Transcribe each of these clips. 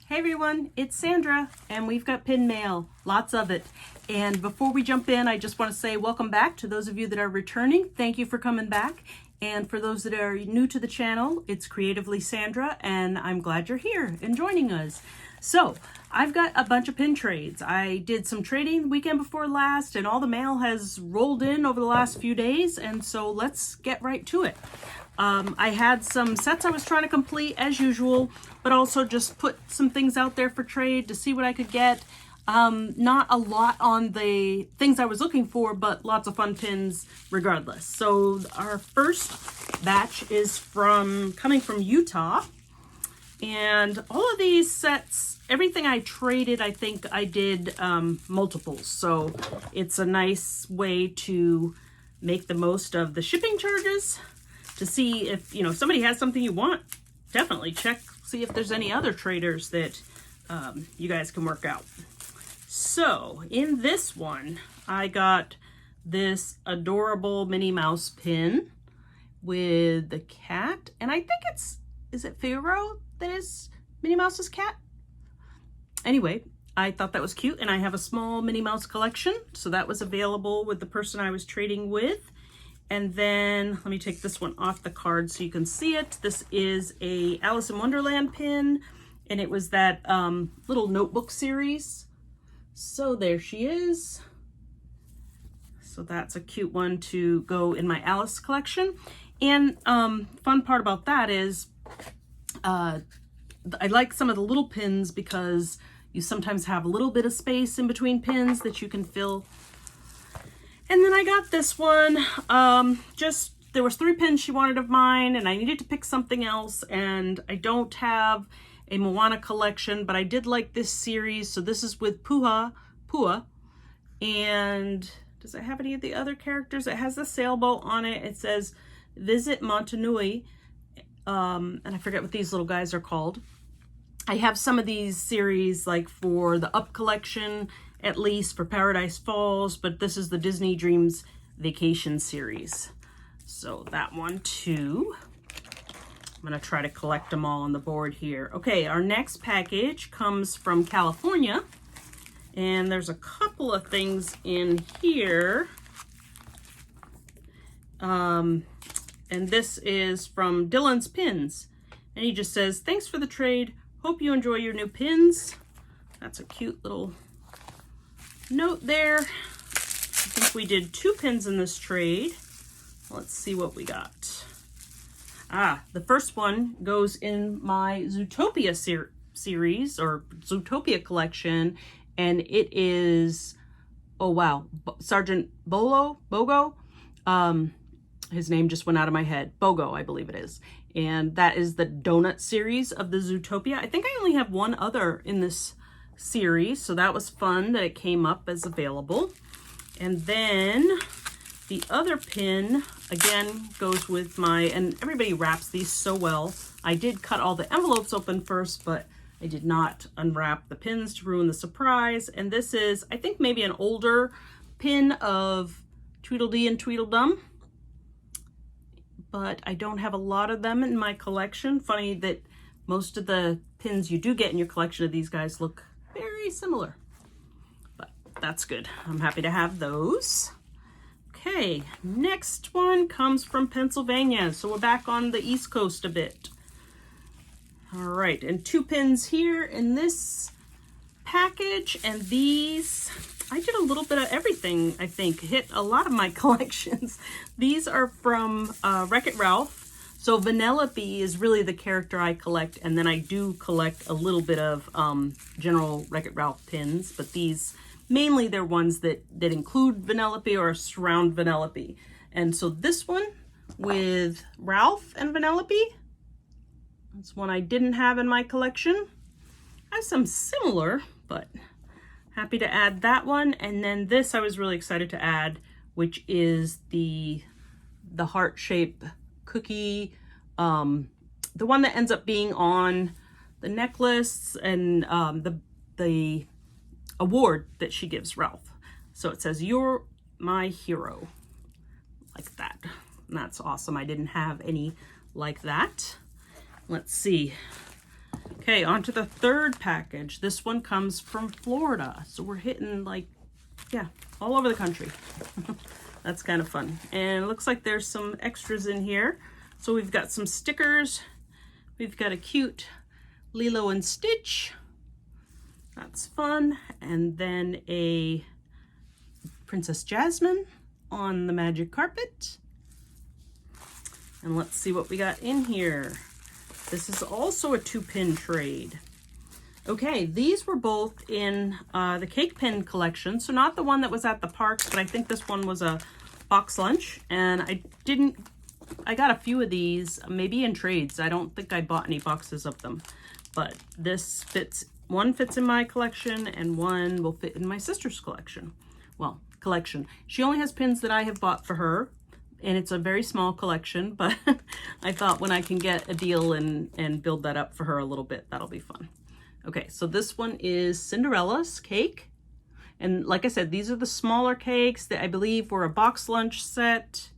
Hey everyone, it's Sandra, and we've got pin mail, lots of it. And before we jump in, I just want to say welcome back to those of you that are returning. Thank you for coming back. And for those that are new to the channel, it's Creatively Sandra, and I'm glad you're here and joining us. So I've got a bunch of pin trades. I did some trading the weekend before last, and all the mail has rolled in over the last few days, and so let's get right to it. I had some sets I was trying to complete as usual, but also just put some things out there for trade to see what I could get. Not a lot on the things I was looking for, but lots of fun pins regardless. So our first batch is coming from Utah. And all of these sets, everything I traded, I think I did multiples. So it's a nice way to make the most of the shipping charges. To see if, somebody has something you want, definitely check, see if there's any other traders that you guys can work out. So in this one, I got this adorable Minnie Mouse pin with the cat. And I think is it Figaro that is Minnie Mouse's cat? Anyway, I thought that was cute, and I have a small Minnie Mouse collection. So that was available with the person I was trading with. And then let me take this one off the card so you can see it. This is a Alice in Wonderland pin, and it was that little notebook series. So there she is. So that's a cute one to go in my Alice collection. And fun part about that is I like some of the little pins because you sometimes have a little bit of space in between pins that you can fill. And then I got this one, there was 3 pins she wanted of mine, and I needed to pick something else, and I don't have a Moana collection, but I did like this series. So this is with Pua, and does it have any of the other characters? It has the sailboat on it. It says Visit Motunui, and I forget what these little guys are called. I have some of these series like for the Up collection, at least for Paradise Falls, but this is the Disney Dreams Vacation series. So that one too. I'm gonna try to collect them all on the board here. Okay, our next package comes from California, and there's a couple of things in here. And this is from Dylan's Pins, and he just says, "Thanks for the trade. Hope you enjoy your new pins." That's a cute little note there. I think we did 2 pins in this trade. Let's see what we got. The first one goes in my Zootopia series or Zootopia collection, and it is, oh wow, Sergeant Bogo. His name just went out of my head. Bogo, I believe it is. And that is the donut series of the Zootopia. I think I only have one other in this series, so that was fun that it came up as available. And then the other pin again goes with and everybody wraps these so well. I did cut all the envelopes open first, but I did not unwrap the pins to ruin the surprise. And this is, I think, maybe an older pin of Tweedledee and Tweedledum, but I don't have a lot of them in my collection. Funny that most of the pins you do get in your collection of these guys look very similar, but that's good. I'm happy to have those. Okay, next one comes from Pennsylvania, so we're back on the East Coast a bit. All right, and 2 pins here in this package, and these, I did a little bit of everything, I think, hit a lot of my collections. These are from Wreck-It Ralph. So Vanellope is really the character I collect, and then I do collect a little bit of general Wreck-It Ralph pins, but these, mainly they're ones that include Vanellope or surround Vanellope. And so this one with Ralph and Vanellope, that's one I didn't have in my collection. I have some similar, but happy to add that one. And then this I was really excited to add, which is the heart-shaped cookie, the one that ends up being on the necklace and the award that she gives Ralph. So it says, "You're my hero," like that. And that's awesome. I didn't have any like that. Let's see. Okay, on to the third package. This one comes from Florida. So we're hitting like, yeah, all over the country. That's kind of fun. And it looks like there's some extras in here. So we've got some stickers. We've got a cute Lilo and Stitch. That's fun. And then a Princess Jasmine on the magic carpet. And let's see what we got in here. This is also a 2-pin trade. Okay, these were both in the cake pin collection. So not the one that was at the parks, but I think this one was a box lunch. And I got a few of these, maybe in trades. I don't think I bought any boxes of them. But this fits, one fits in my collection and one will fit in my sister's collection. Well, collection. She only has pins that I have bought for her. And it's a very small collection, but I thought when I can get a deal and build that up for her a little bit, that'll be fun. Okay, so this one is Cinderella's cake. And like I said, these are the smaller cakes that I believe were a box lunch set.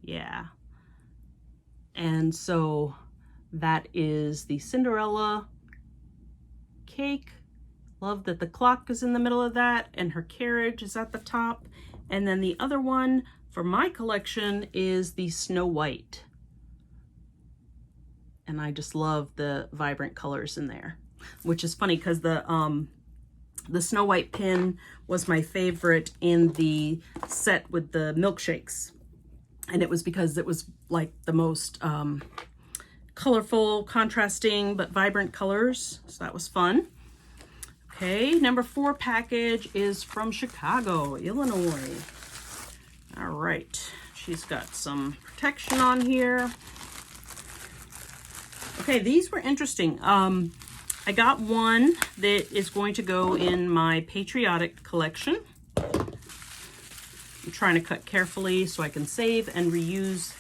Yeah. And so that is the Cinderella cake. Love that the clock is in the middle of that and her carriage is at the top. And then the other one for my collection is the Snow White. And I just love the vibrant colors in there, which is funny because the Snow White pin was my favorite in the set with the milkshakes. And it was because it was like the most colorful, contrasting, but vibrant colors. So that was fun. Okay, number 4 package is from Chicago, Illinois. All right, she's got some protection on here. Okay, these were interesting. I got one that is going to go in my patriotic collection. I'm trying to cut carefully so I can save and reuse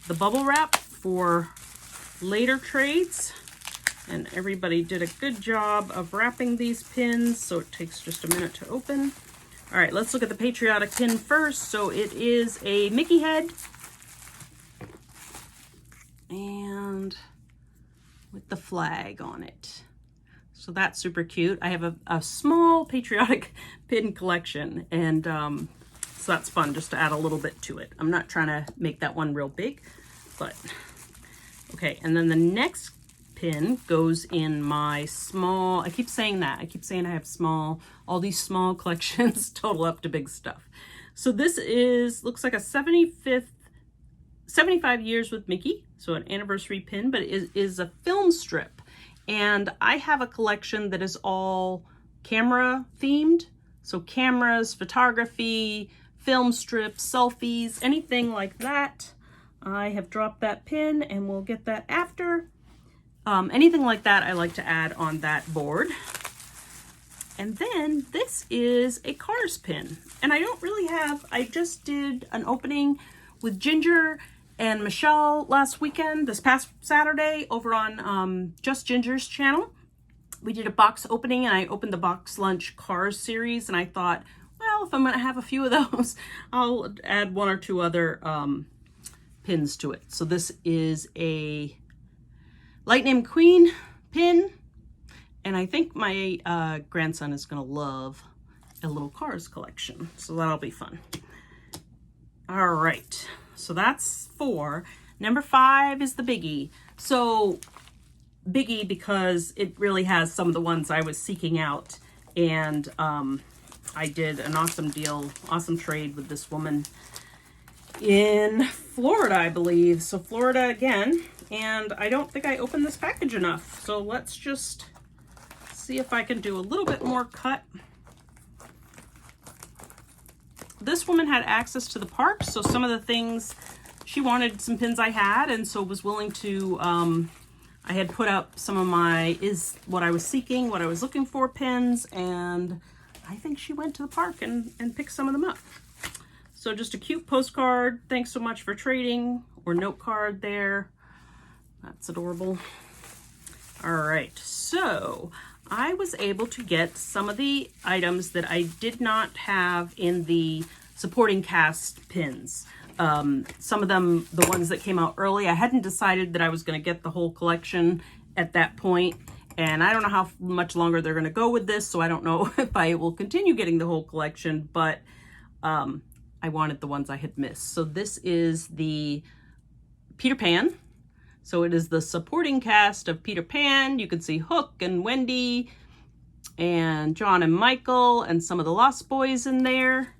the bubble wrap for later trades. And everybody did a good job of wrapping these pins, so it takes just a minute to open. All right, let's look at the patriotic pin first. So it is a Mickey head. And with the flag on it. So that's super cute. I have a small patriotic pin collection, and so that's fun just to add a little bit to it. I'm not trying to make that one real big, but okay. And then the next pin goes in my small, I keep saying that. I keep saying I have small, all these small collections total up to big stuff. So this is, looks like a 75 years with Mickey. So an anniversary pin, but it is a film strip. And I have a collection that is all camera themed. So cameras, photography, film strips, selfies, anything like that. I have dropped that pin and we'll get that after. Anything like that I like to add on that board. And then this is a Cars pin. And I don't really have, I just did an opening with Ginger and Michelle last weekend, this past Saturday, over on Just Ginger's channel. We did a box opening and I opened the Box Lunch Cars series, and I thought, well, if I'm gonna have a few of those, I'll add 1 or 2 other pins to it. So this is a Lightning McQueen pin, and I think my grandson is gonna love a little Cars collection, so that'll be fun. All right, so that's 4. Number 5 is the biggie. So biggie because it really has some of the ones I was seeking out, and I did an awesome deal, awesome trade with this woman in Florida, I believe. So Florida again, and I don't think I opened this package enough. So let's just see if I can do a little bit more cut. This woman had access to the park, so some of the things, she wanted some pins I had, and so was willing to, I had put up some of my, what I was seeking, what I was looking for pins, and I think she went to the park and picked some of them up. So just a cute postcard, thanks so much for trading, or note card there. That's adorable. All right, so I was able to get some of the items that I did not have in the supporting cast pins. Some of them, the ones that came out early, I hadn't decided that I was going to get the whole collection at that point. And I don't know how much longer they're going to go with this, so I don't know if I will continue getting the whole collection, but I wanted the ones I had missed. So this is the Peter Pan. So it is the supporting cast of Peter Pan. You can see Hook and Wendy and John and Michael and some of the Lost Boys in there.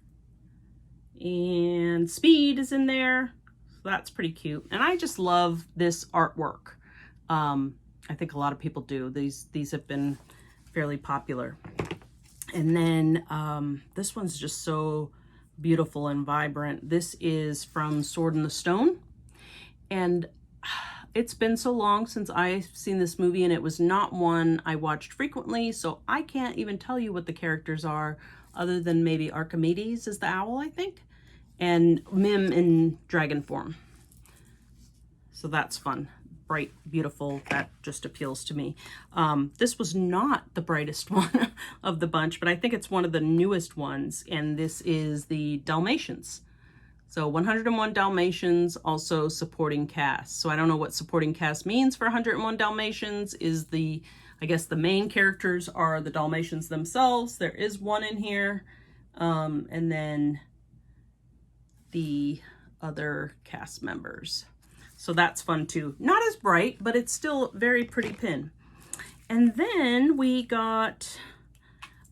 And Speed is in there. So that's pretty cute. And I just love this artwork. I think a lot of people do. These have been fairly popular. And then this one's just so beautiful and vibrant. This is from Sword in the Stone. And it's been so long since I've seen this movie, and it was not one I watched frequently, so I can't even tell you what the characters are, other than maybe Archimedes is the owl, I think, and Mim in dragon form. So that's fun. Bright, beautiful, that just appeals to me. This was not the brightest one of the bunch, but I think it's one of the newest ones, and this is the Dalmatians. So 101 Dalmatians, also supporting cast. So I don't know what supporting cast means for 101 Dalmatians. I guess the main characters are the Dalmatians themselves. There is one in here, and then the other cast members. So that's fun too. Not as bright, but it's still a very pretty pin. And then we got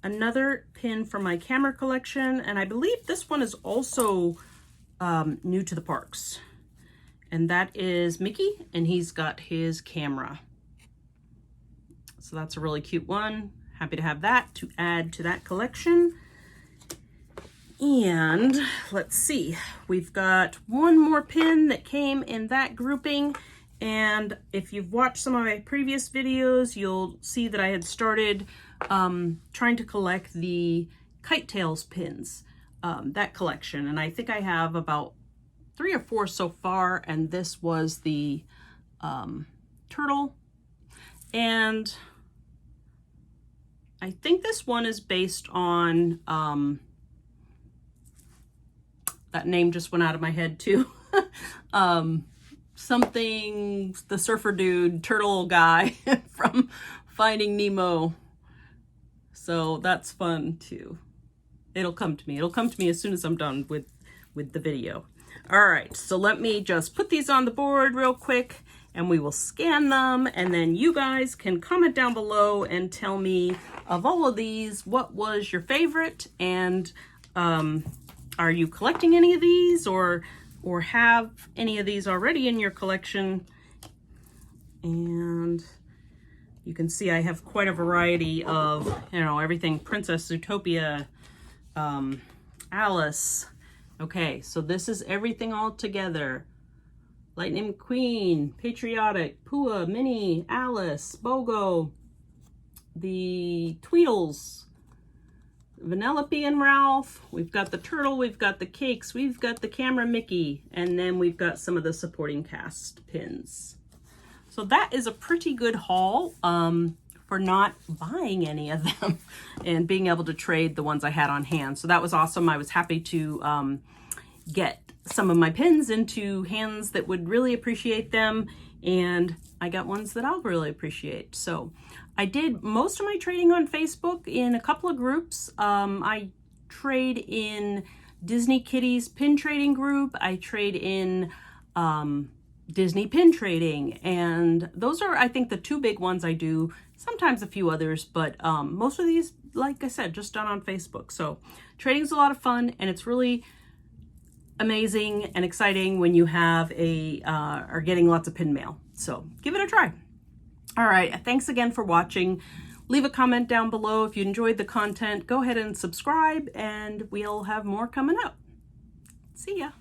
another pin from my camera collection, and I believe this one is also new to the parks. And that is Mickey, and he's got his camera. So that's a really cute one. Happy to have that to add to that collection. And let's see, we've got one more pin that came in that grouping. And if you've watched some of my previous videos, you'll see that I had started trying to collect the Kite Tails pins, that collection. And I think I have about 3 or 4 so far. And this was the turtle. And I think this one is based on, that name just went out of my head too. Something, the surfer dude, turtle guy from Finding Nemo. So that's fun too. It'll come to me. It'll come to me as soon as I'm done with the video. All right, so let me just put these on the board real quick, and we will scan them, and then you guys can comment down below and tell me, of all of these, what was your favorite, and are you collecting any of these, or have any of these already in your collection? And you can see I have quite a variety of, everything Princess Zootopia, Alice. Okay, so this is everything all together. Lightning McQueen, Patriotic, Pua, Minnie, Alice, Bogo, the Tweedles, Vanellope and Ralph. We've got the turtle, we've got the cakes, we've got the camera Mickey, and then we've got some of the supporting cast pins. So that is a pretty good haul for not buying any of them and being able to trade the ones I had on hand. So that was awesome. I was happy to get some of my pins into hands that would really appreciate them, and I got ones that I'll really appreciate. So I did most of my trading on Facebook in a couple of groups. I trade in Disney Kitties pin trading group. I trade in Disney pin trading, and those are, I think, the 2 big ones I do. Sometimes a few others, but most of these, like I said, just done on Facebook. So trading is a lot of fun, and it's really amazing and exciting when you have are getting lots of pin mail. So give it a try. All right, thanks again for watching. Leave a comment down below if you enjoyed the content. Go ahead and subscribe, and we'll have more coming up. See ya.